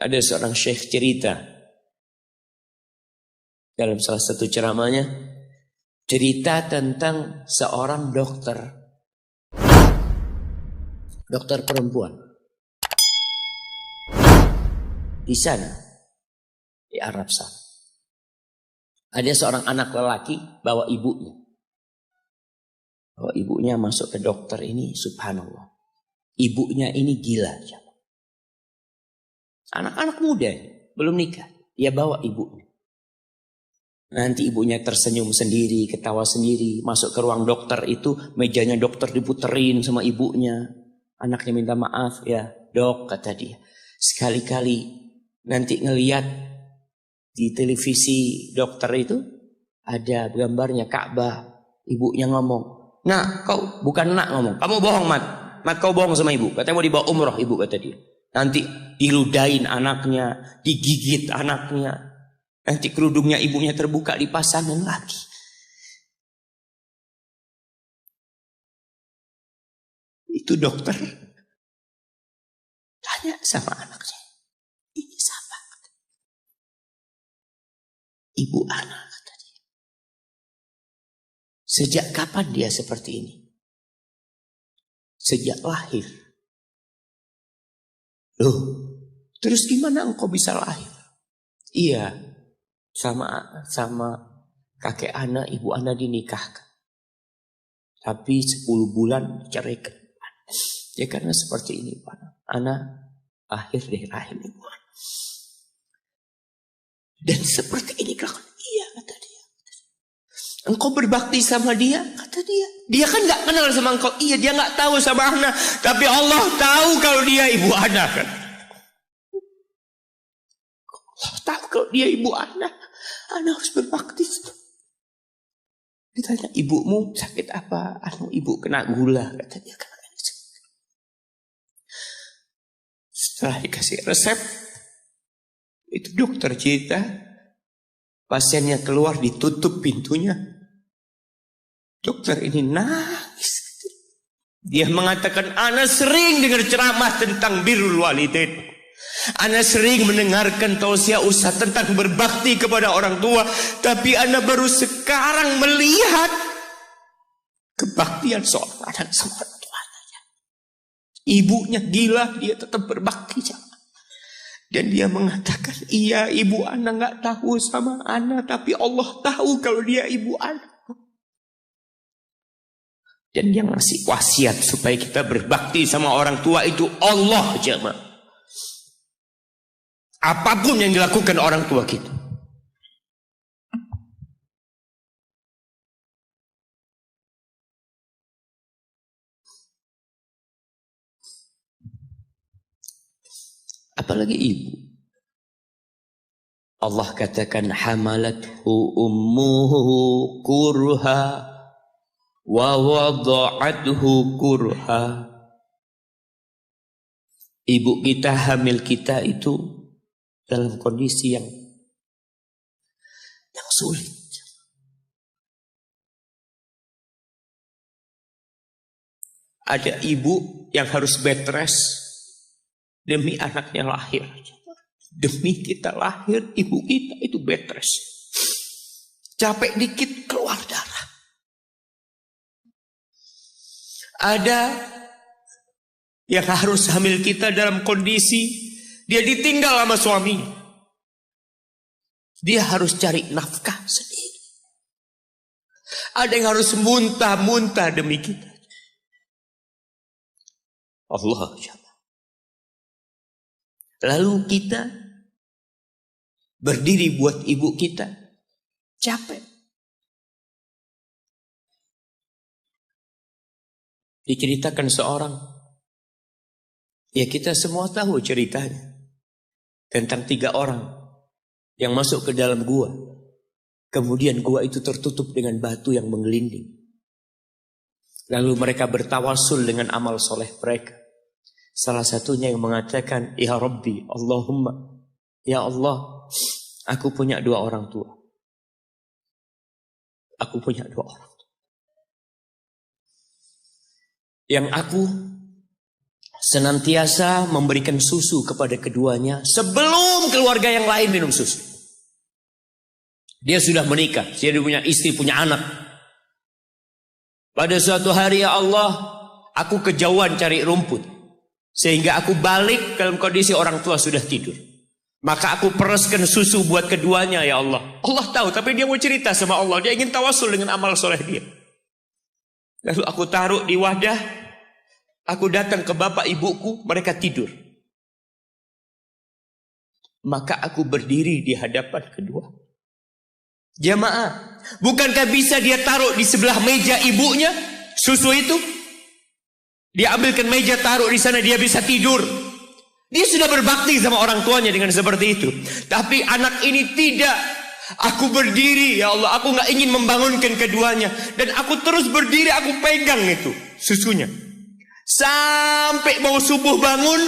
Ada seorang syekh cerita dalam salah satu ceramahnya, cerita tentang seorang dokter perempuan di sana, di Arab sana. Ada seorang anak lelaki bawa ibunya. Bawa ibunya masuk ke dokter ini, subhanallah. Ibunya ini gila. Anak-anak muda, belum nikah. Dia bawa ibunya. Nanti ibunya tersenyum sendiri, ketawa sendiri. Masuk ke ruang dokter itu, mejanya dokter diputerin sama ibunya. Anaknya minta maaf, ya dok, kata dia. Sekali-kali nanti ngeliat di televisi dokter itu, ada gambarnya Ka'bah. Ibunya ngomong, nak kau, bukan nak ngomong, kamu bohong Mat. Mat kau bohong sama ibu, katanya mau dibawa umroh ibu, kata dia. Nanti diludahin anaknya, digigit anaknya. Nanti kerudungnya ibunya terbuka, dipasangin lagi. Itu dokter tanya sama anaknya, ini siapa? Ibu anak, kata dia. Sejak kapan dia seperti ini? Sejak lahir. Loh, terus gimana engkau bisa lahir? Iya, sama kakek anak, ibu anak dinikahkan. Tapi 10 bulan diceraikan. Ya karena seperti ini, Pak. Anak lahir dari rahim ibu. Dan seperti ini kan? Iya, kata dia. Engkau berbakti sama dia, kata dia. Dia kan gak kenal sama engkau. Iya, dia gak tahu sama anak. Tapi Allah tahu kalau dia ibu anak kan. Allah tahu kalau dia ibu anak. Anak harus berbakti. Ditanya, ibumu sakit apa? Ibu kena gula, kata dia. Setelah dikasih resep, itu dokter cerita, pasiennya keluar, ditutup pintunya. Dokter ini nangis. Dia mengatakan, ana sering dengar ceramah tentang birrul walidain. Ana sering mendengarkan tausiah ustaz tentang berbakti kepada orang tua. Tapi ana baru sekarang melihat kebaktian seorang anak sama orang tuanya. Ibunya gila, dia tetap berbakti. Dan dia mengatakan, iya ibu anak gak tahu sama anak, tapi Allah tahu kalau dia ibu anak. Dan yang ngasih wasiat supaya kita berbakti sama orang tua itu Allah, jemaah. Apapun yang dilakukan orang tua kita. Apalagi ibu. Allah katakan hamalathu ummuhu kurha wa wada'athu kurha. Ibu kita, hamil kita itu dalam kondisi yang sulit. Ada ibu yang harus bed rest demi anaknya lahir. Demi kita lahir, ibu kita itu bed rest. Capek dikit keluar darah. Ada yang harus hamil kita dalam kondisi dia ditinggal sama suami. Dia harus cari nafkah sendiri. Ada yang harus muntah-muntah demi kita. Allah. Lalu kita berdiri buat ibu kita. Capek. Diceritakan seorang. Ya kita semua tahu ceritanya. Tentang 3 orang yang masuk ke dalam gua. Kemudian gua itu tertutup dengan batu yang menggelinding. Lalu mereka bertawasul dengan amal soleh mereka. Salah satunya yang mengatakan, ya Rabbi, Allahumma, ya Allah, aku punya 2 orang tua. Aku punya 2 orang tua. Yang aku senantiasa memberikan susu kepada keduanya sebelum keluarga yang lain minum susu. Dia sudah menikah, dia punya istri, punya anak. Pada suatu hari, ya Allah, aku kejauhan cari rumput, sehingga aku balik dalam kondisi orang tua sudah tidur. Maka aku pereskan susu buat keduanya, ya Allah. Allah tahu, tapi dia mau cerita sama Allah. Dia ingin tawasul dengan amal soleh dia. Lalu aku taruh di wadah. Aku datang ke bapak ibuku, mereka tidur. Maka aku berdiri di hadapan kedua. Jamaah, bukankah bisa dia taruh di sebelah meja ibunya susu itu? Dia ambilkan meja, taruh di sana, dia bisa tidur. Dia sudah berbakti sama orang tuanya dengan seperti itu. Tapi anak ini tidak. Aku berdiri, ya Allah, aku gak ingin membangunkan keduanya. Dan aku terus berdiri, aku pegang itu susunya. Sampai mau subuh bangun,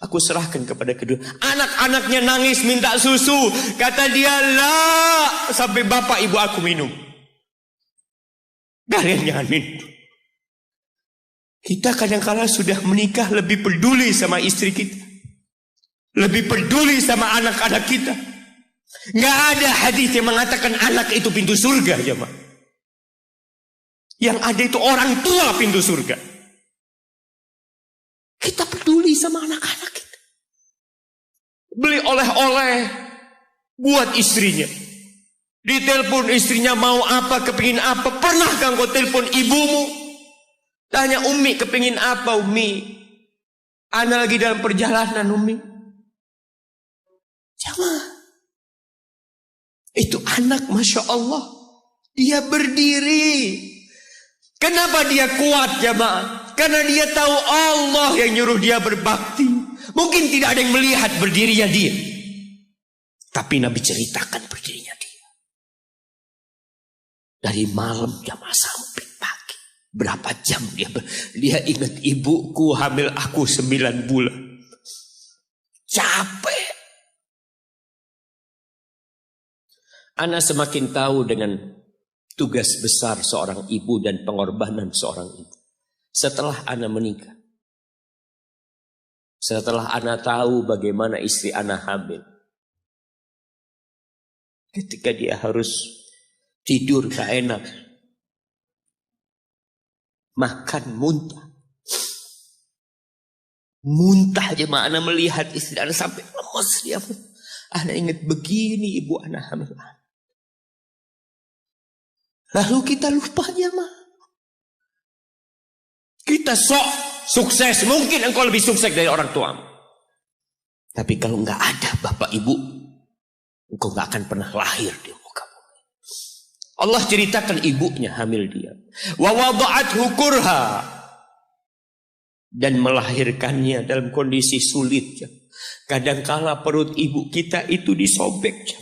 aku serahkan kepada kedua. Anak-anaknya nangis minta susu. Kata dia, lah, sampai bapak ibu aku minum. Kalian jangan minum. Kita kadang-kala sudah menikah lebih peduli sama istri kita, lebih peduli sama anak-anak kita. Nggak ada hadis yang mengatakan anak itu pintu surga, jemaah. Yang ada itu orang tua pintu surga. Kita peduli sama anak-anak kita. Beli oleh-oleh buat istrinya. Ditelepon istrinya mau apa, kepingin apa. Pernahkah engkau telepon ibumu? Tanya, Umi kepingin apa, Umi? Ana lagi dalam perjalanan, Umi. Jamaah, itu anak, Masya Allah, dia berdiri. Kenapa dia kuat, jamaah? Karena dia tahu Allah yang nyuruh dia berbakti. Mungkin tidak ada yang melihat berdirinya dia, tapi Nabi ceritakan berdirinya dia. Dari malam jamaah sampai pagi. Berapa jam dia ingat, ibuku hamil aku 9 bulan. Capek. Ana semakin tahu dengan tugas besar seorang ibu dan pengorbanan seorang ibu. Setelah Ana menikah, setelah Ana tahu bagaimana istri Ana hamil, ketika dia harus tidur gak enak, makan muntah, muntah aja, Ana melihat istri Ana sampai lemas dia. Ana ingat begini ibu Ana hamil. Lalu kita lupa, jemaah. Kita sok sukses. Mungkin engkau lebih sukses dari orang tua. Tapi kalau enggak ada bapak ibu, engkau enggak akan pernah lahir di muka bumi. Allah ceritakan ibunya hamil dia. Wa wada'athu kurha. Dan melahirkannya dalam kondisi sulit. Kadangkala perut ibu kita itu disobek.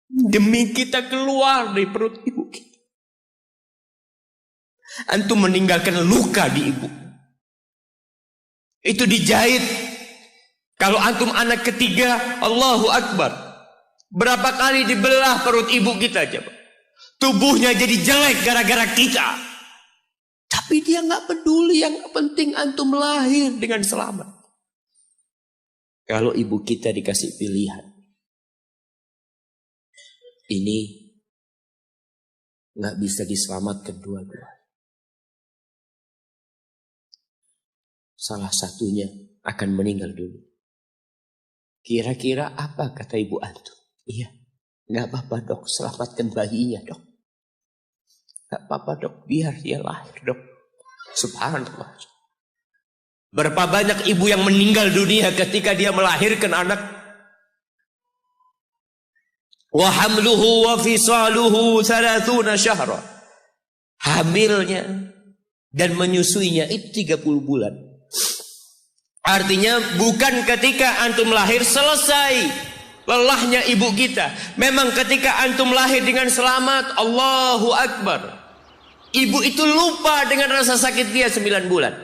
Demi kita keluar dari perut ibu kita. Antum meninggalkan luka di ibu. Itu dijahit. Kalau antum anak ketiga, Allahu Akbar. Berapa kali dibelah perut ibu kita coba. Tubuhnya jadi jelek gara-gara kita. Tapi dia nggak peduli, yang penting antum lahir dengan selamat. Kalau ibu kita dikasih pilihan, ini nggak bisa diselamatkan dua-dua. Salah satunya akan meninggal dulu. Kira-kira apa kata ibu antum? Iya, nggak apa-apa dok, selamatkan bayinya dok. Nggak apa-apa dok, biar dia lahir dok. Subhanallah. Berapa banyak ibu yang meninggal dunia ketika dia melahirkan anak. Wa hamluhu wa fisaluhu 30 syahra. Hamilnya dan menyusuinya itu 30 bulan. Artinya bukan ketika antum lahir selesai lelahnya ibu kita. Memang ketika antum lahir dengan selamat, Allahu Akbar. Ibu itu lupa dengan rasa sakit dia 9 bulan.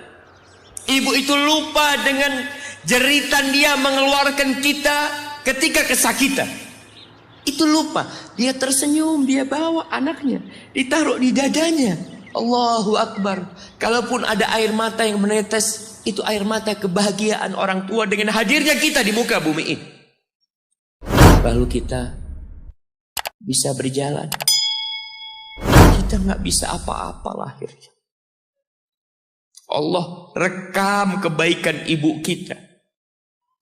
Ibu itu lupa dengan jeritan dia mengeluarkan kita ketika kesakitan. Itu lupa. Dia tersenyum, dia bawa anaknya, ditaruh di dadanya. Allahu Akbar. Kalaupun ada air mata yang menetes, Itu air mata kebahagiaan orang tua dengan hadirnya kita di muka bumi ini. Lalu kita bisa berjalan. Kita nggak bisa apa-apa lahirnya. Allah rekam kebaikan ibu kita.